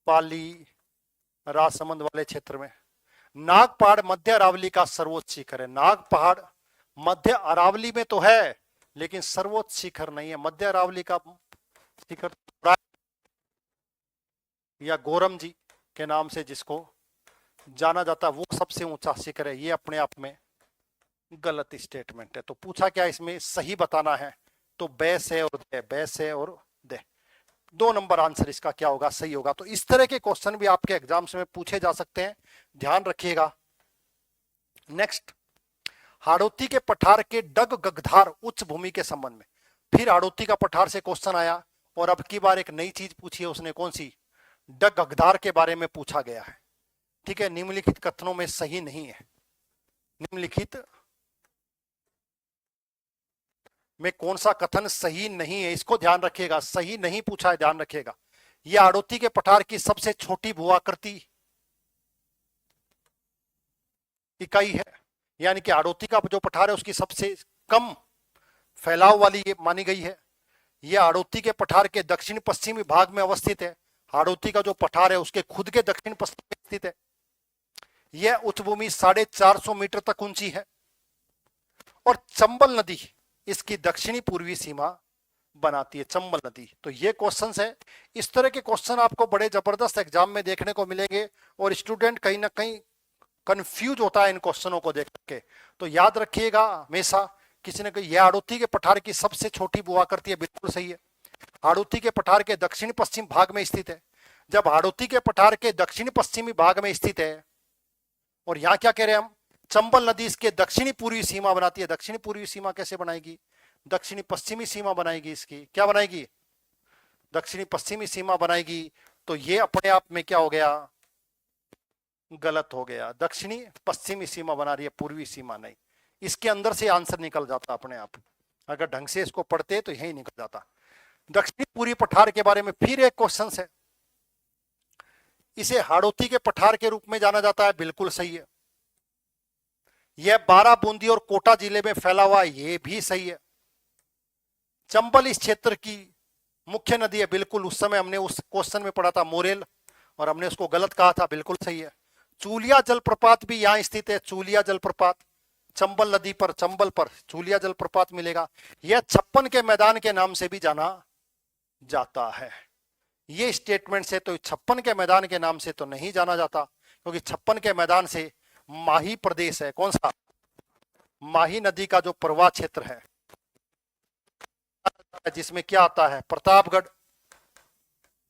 पाली, राजसमंद वाले क्षेत्र में। नाग पहाड़ मध्य अरावली का सर्वोच्च शिखर है। नाग पहाड़ मध्य अरावली में तो है, लेकिन सर्वोच्च शिखर नहीं है। मध्य अरावली का शिखर या गोरम जी के नाम से जिसको जाना जाता है, वो सबसे ऊंचा शिखर है। ये अपने आप में गलत स्टेटमेंट है। तो पूछा क्या, इसमें सही बताना है, तो बैस है और दे, बैस है और दे। 2 नंबर आंसर इसका क्या होगा, सही होगा। तो इस तरह के क्वेश्चन भी आपके एग्जाम्स में पूछे जा सकते हैं, ध्यान रखिएगा। नेक्स्ट, हाड़ौती के पठार के डग गगधार उच्च भूमि के संबंध में। फिर हाड़ौती का पठार से क्वेश्चन आया और अब की बार एक नई चीज पूछी है उसने, कौन सी, डग गगधार के बारे में पूछा गया है। ठीक है, निम्नलिखित कथनों में सही नहीं है। निम्नलिखित में कौन सा कथन सही नहीं है, इसको ध्यान रखिएगा। सही नहीं पूछा है, ध्यान रखिएगा। यह हाड़ौती के पठार की सबसे छोटी भूआकृति इकाई है, यानी कि हाड़ौती का जो पठार है उसकी सबसे कम फैलाव वाली ये मानी गई है। यह हाड़ौती के पठार के दक्षिण पश्चिमी भाग में अवस्थित है। हाड़ौती का जो पठार है उसके खुद के दक्षिण पश्चिम में स्थित है। यह उच्च भूमि 450 मीटर तक ऊंची है और चंबल नदी इसकी दक्षिणी पूर्वी सीमा बनाती है, चंबल नदी। तो ये क्वेश्चंस है। इस तरह के क्वेश्चन आपको बड़े जबरदस्त एग्जाम में देखने को मिलेंगे और स्टूडेंट कहीं ना कहीं कंफ्यूज होता है इन क्वेश्चनों को देख के। तो याद रखिएगा हमेशा, किसी ने कही यह हाड़ौती के पठार की सबसे छोटी भूआकृति है, बिल्कुल सही है। हाड़ौती के पठार के दक्षिण पश्चिम भाग में स्थित है। जब हाड़ौती के पठार के दक्षिण पश्चिमी भाग में स्थित है और यहां क्या कह रहे हैं हम, चंबल नदी इसके दक्षिणी पूर्वी सीमा बनाती है। दक्षिणी पूर्वी सीमा कैसे बनाएगी, दक्षिणी पश्चिमी सीमा बनाएगी, इसकी क्या बनाएगी, दक्षिणी पश्चिमी सीमा बनाएगी। तो ये अपने आप में क्या हो गया, गलत हो गया। दक्षिणी पश्चिमी सीमा बना रही है, पूर्वी सीमा नहीं। इसके अंदर से आंसर निकल जाता अपने आप, अगर ढंग से इसको पढ़ते तो यही निकल जाता। दक्षिणी पूर्वी पठार के बारे में फिर एक क्वेश्चन है। इसे हाड़ौती के पठार के रूप में जाना जाता है, बिल्कुल सही है। यह बारा, बूंदी और कोटा जिले में फैला हुआ है, यह भी सही है। चंबल इस क्षेत्र की मुख्य नदी है, बिल्कुल। उस समय हमने उस क्वेश्चन में पढ़ा था मोरेल और हमने उसको गलत कहा था, बिल्कुल सही है। चूलिया जलप्रपात भी यहां स्थित है। चूलिया जलप्रपात चंबल नदी पर, चंबल पर चूलिया जलप्रपात मिलेगा। यह छप्पन के मैदान के नाम से भी जाना जाता है। ये स्टेटमेंट से तो छप्पन के मैदान के नाम से तो नहीं जाना जाता, क्योंकि छप्पन के मैदान से माही प्रदेश है, कौन सा, माही नदी का जो प्रवाह क्षेत्र है, जिसमें क्या आता है, प्रतापगढ़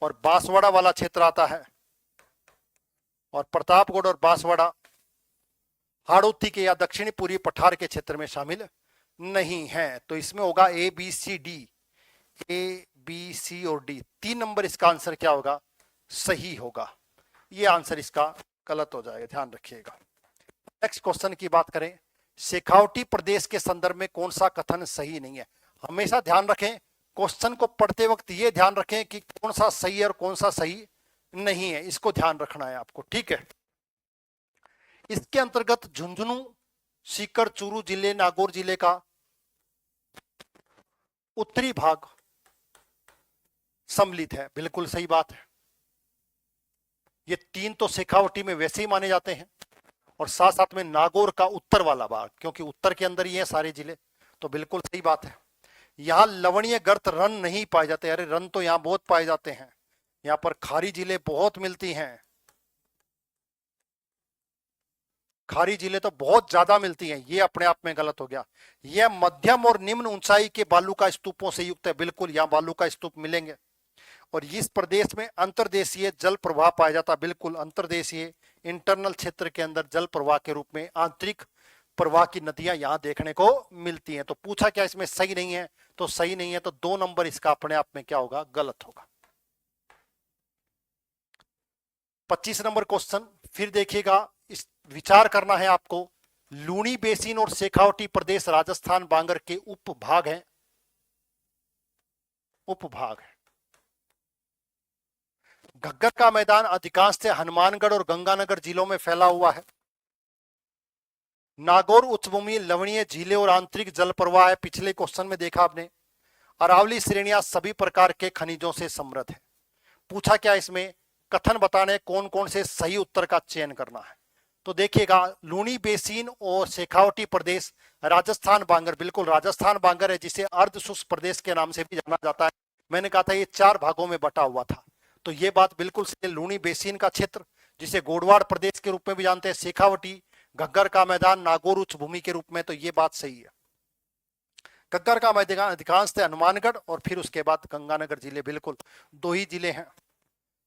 और बांसवाड़ा वाला क्षेत्र आता है। और प्रतापगढ़ और बांसवाड़ा हाड़ौती के या दक्षिणी पूर्वी पठार के क्षेत्र में शामिल नहीं है। तो इसमें होगा A B C D, A B C और डी। 3 नंबर इसका आंसर क्या होगा, सही होगा। ये आंसर इसका गलत हो जाएगा, ध्यान रखिएगा। नेक्स्ट क्वेश्चन की बात करें, शेखावटी प्रदेश के संदर्भ में कौन सा कथन सही नहीं है। हमेशा ध्यान रखें, क्वेश्चन को पढ़ते वक्त ये ध्यान रखें कि कौन सा सही है और कौन सा सही नहीं है, इसको ध्यान रखना है आपको, ठीक है। इसके अंतर्गत झुंझुनू, सीकर, चूरू जिले, नागौर जिले का उत्तरी भाग सम्मिलित है, बिल्कुल सही बात है। ये तीन तो शेखावटी में वैसे ही माने जाते हैं, और साथ साथ में नागौर का उत्तर वाला भाग, क्योंकि उत्तर के अंदर ही है सारे जिले, तो बिल्कुल सही बात है। यहां लवणीय गर्त रन नहीं पाए जाते, अरे रन तो यहां बहुत पाए जाते हैं, यहां पर खारी जिले बहुत मिलती हैं, खारी जिले तो बहुत ज्यादा मिलती हैं, ये अपने आप में गलत हो गया। यह मध्यम और निम्न ऊंचाई के बालू का स्तूपों से युक्त है, बिल्कुल यहां बालू का स्तूप मिलेंगे। और इस प्रदेश में अंतर्देशीय जल प्रवाह पाया जाता, बिल्कुल अंतर्देशीय इंटरनल क्षेत्र के अंदर जल प्रवाह के रूप में आंतरिक प्रवाह की नदियां यहां देखने को मिलती हैं। तो पूछा क्या इसमें सही नहीं है, तो सही नहीं है, तो 2 नंबर इसका अपने आप में क्या होगा, गलत होगा। 25 नंबर क्वेश्चन फिर देखिएगा, इस विचार करना है आपको। लूनी बेसिन और शेखावटी प्रदेश राजस्थान बांगर के उपभाग हैं, उपभाग है। घग्गर का मैदान अधिकांश से हनुमानगढ़ और गंगानगर जिलों में फैला हुआ है। नागौर उच्चभूमि लवणीय झीलें और आंतरिक जल प्रवाह है, पिछले क्वेश्चन में देखा आपने। अरावली श्रेणियां सभी प्रकार के खनिजों से समृद्ध है। पूछा क्या इसमें, कथन बताने कौन कौन से सही उत्तर का चयन करना है। तो देखिएगा, लूनी बेसिन और शेखावटी प्रदेश राजस्थान बांगर, बिल्कुल राजस्थान बांगर है, जिसे अर्ध शुष्क प्रदेश के नाम से भी जाना जाता है। मैंने कहा था ये 4 भागों में बटा हुआ था, तो ये बात बिल्कुल सही। लूनी बेसिन का क्षेत्र जिसे गोडवाड़ प्रदेश के रूप में भी जानते हैं, शेखावटी, घग्गर का मैदान नागौर उच्च भूमि के रूप में, तो ये बात सही है। घग्गर का मैदान अधिकांश से हनुमानगढ़ और फिर उसके बाद गंगानगर जिले, बिल्कुल 2 ही जिले हैं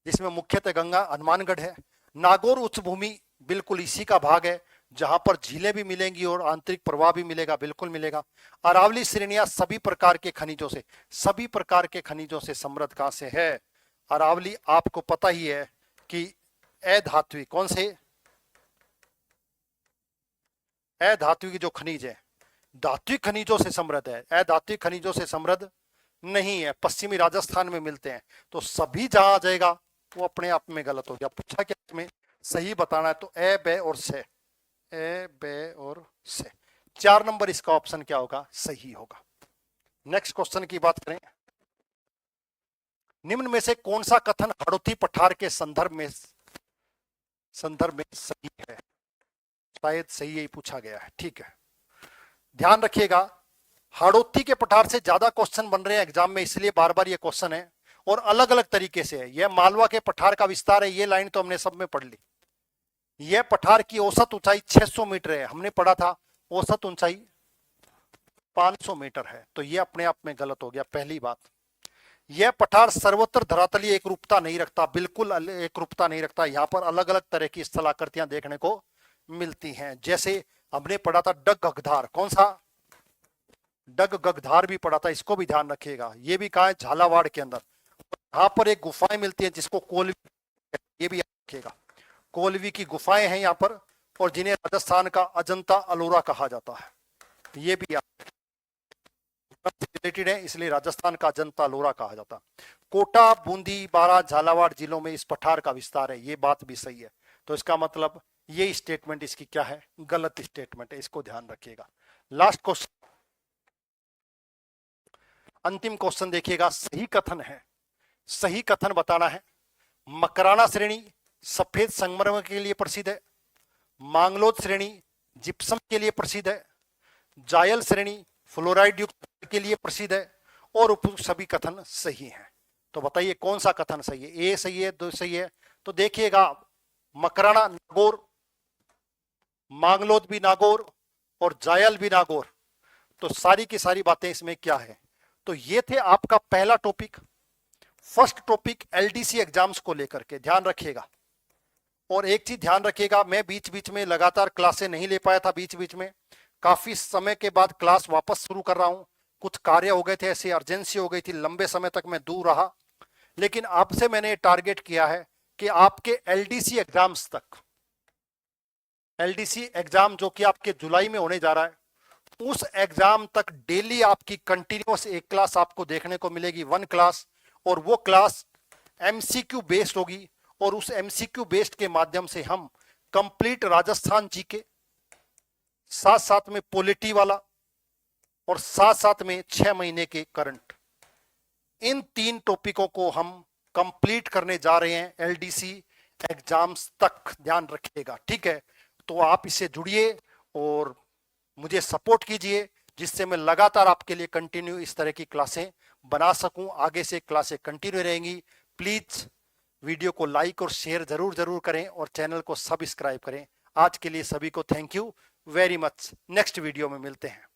जिसमें मुख्यतः गंगा हनुमानगढ़ है। नागौर उच्च भूमि बिल्कुल इसी का भाग है, जहां पर झीलें भी मिलेंगी और आंतरिक प्रवाह भी मिलेगा, बिल्कुल मिलेगा। अरावली श्रेणियां सभी प्रकार के खनिजों से, सभी प्रकार के खनिजों से समृद्ध कहां से है, अरावली। आपको पता ही है कि अधात्विक, कौन से अधात्विक जो खनिज है, धात्विक खनिजों से समृद्ध है, अधात्विक खनिजों से समृद्ध नहीं है, पश्चिमी राजस्थान में मिलते हैं। तो सभी जहां आ जाएगा वो अपने आप में गलत हो गया। पूछा क्या इसमें सही बताना है, तो ए, बे और से, ए, बे और से, 4 नंबर इसका ऑप्शन क्या होगा, सही होगा। नेक्स्ट क्वेश्चन की बात करें, निम्न में से कौन सा कथन हड़ौती पठार के संदर्भ में सही है, शायद सही यही पूछा गया है, ठीक है। ध्यान रखिएगा, हाड़ौती के पठार से ज्यादा क्वेश्चन बन रहे हैं एग्जाम में, इसलिए बार बार ये क्वेश्चन है और अलग अलग तरीके से है। यह मालवा के पठार का विस्तार है, ये लाइन तो हमने सब में पढ़ ली। यह पठार की औसत ऊंचाई 600 मीटर है, हमने पढ़ा था औसत ऊंचाई 500 मीटर है, तो यह अपने आप में गलत हो गया। पहली बात, यह पठार सर्वत्र धरातलीय एक रूपता नहीं रखता, बिल्कुल एक रूपता नहीं रखता। यहाँ पर अलग अलग तरह की स्थलाकृतियां देखने को मिलती हैं, जैसे हमने पढ़ा था डग गगधार, कौन सा डग गगधार भी पढ़ा था, इसको भी ध्यान रखिएगा। ये भी कहा है झालावाड़ के अंदर, यहाँ पर एक गुफाएं मिलती हैं जिसको कोलवी, ये भी याद रखिएगा, कोलवी की गुफाएं हैं यहाँ पर, और जिन्हें राजस्थान का अजंता अलोरा कहा जाता है, ये भी रिलेटेड है, इसलिए राजस्थान का अजंता अलोरा कहा जाता है। कोटा, बूंदी, बारां, झालावाड़ जिलों में इस पठार का विस्तार है, ये बात भी सही है। तो इसका मतलब ये स्टेटमेंट इसकी क्या है, गलत स्टेटमेंट है, इसको ध्यान रखिएगा। लास्ट क्वेश्चन, अंतिम क्वेश्चन देखिएगा, सही कथन है, सही कथन बताना है। मकराना श्रेणी सफेद संगमरमर के लिए प्रसिद्ध है, मांगलोद श्रेणी जिप्सम के लिए प्रसिद्ध है, जायल श्रेणी फ्लोराइड युक्त के लिए प्रसिद्ध है, और उपयुक्त सभी कथन सही हैं। तो बताइए कौन सा कथन सही है, ए सही है, दो सही है। तो देखिएगा, मकराना नागौर, मांगलोद भी नागौर और जायल भी नागौर, तो सारी की सारी बातें इसमें क्या है। तो ये थे आपका पहला topic, first topic LDC exams को लेकर के, ध्यान रखिएगा। और एक चीज ध्यान रखिएगा, मैं बीच बीच में लगातार क्लासें नहीं ले पाया था, बीच बीच में काफी समय के बाद क्लास वापस शुरू कर रहा हूं। कुछ कार्य हो गए थे, ऐसी अर्जेंसी हो गई थी, लंबे समय तक मैं दूर रहा, लेकिन आपसे मैंने टारगेट किया है कि आपके एलडीसी एग्जाम्स तक एलडीसी एग्जाम जो कि आपके जुलाई में होने जा रहा है, उस एग्जाम तक डेली आपकी कंटिन्यूअस एक क्लास आपको देखने को मिलेगी, 1 क्लास, और वो क्लास एमसीक्यू बेस्ड होगी। और उस एमसीक्यू बेस्ड के माध्यम से हम कंप्लीट राजस्थान जीके, साथ साथ में पॉलिटी वाला, और साथ साथ में 6 महीने के करंट, इन 3 टॉपिकों को हम कंप्लीट करने जा रहे हैं एलडीसी एग्जाम्स तक। ध्यान रखिएगा, ठीक है। तो आप इससे जुड़िए और मुझे सपोर्ट कीजिए, जिससे मैं लगातार आपके लिए कंटिन्यू इस तरह की क्लासें बना सकूं। आगे से क्लासें कंटिन्यू रहेंगी। प्लीज वीडियो को लाइक और शेयर जरूर करें और चैनल को सब्सक्राइब करें। आज के लिए सभी को thank you very much. Next video में मिलते हैं।